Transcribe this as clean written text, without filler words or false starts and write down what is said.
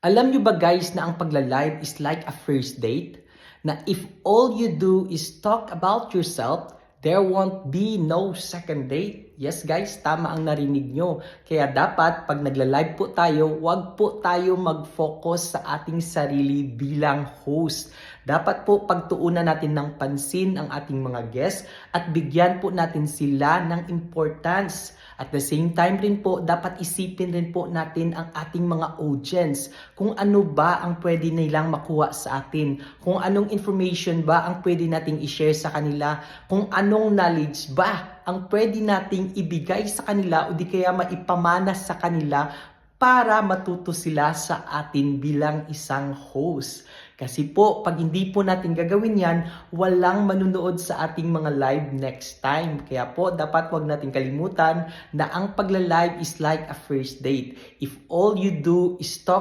Alam nyo ba guys na ang pagla-live is like a first date? Na if all you do is talk about yourself, there won't be no second date. Yes guys, tama ang narinig nyo. Kaya dapat pag nagla-live po tayo, wag po tayo mag-focus sa ating sarili bilang host. Dapat po pagtuunan natin ng pansin ang ating mga guests at bigyan po natin sila ng importance. At the same time rin po, dapat isipin rin po natin ang ating mga audience. Kung ano ba ang pwede nilang makuha sa atin. Kung anong information ba ang pwede nating i-share sa kanila. Kung anong knowledge ba ang pwede nating ibigay sa kanila o di kaya maipamana sa kanila para matuto sila sa atin bilang isang host. Kasi po, pag hindi po natin gagawin yan, walang manunood sa ating mga live next time. Kaya po, dapat wag natin kalimutan na ang pagla-live is like a first date. If all you do is talk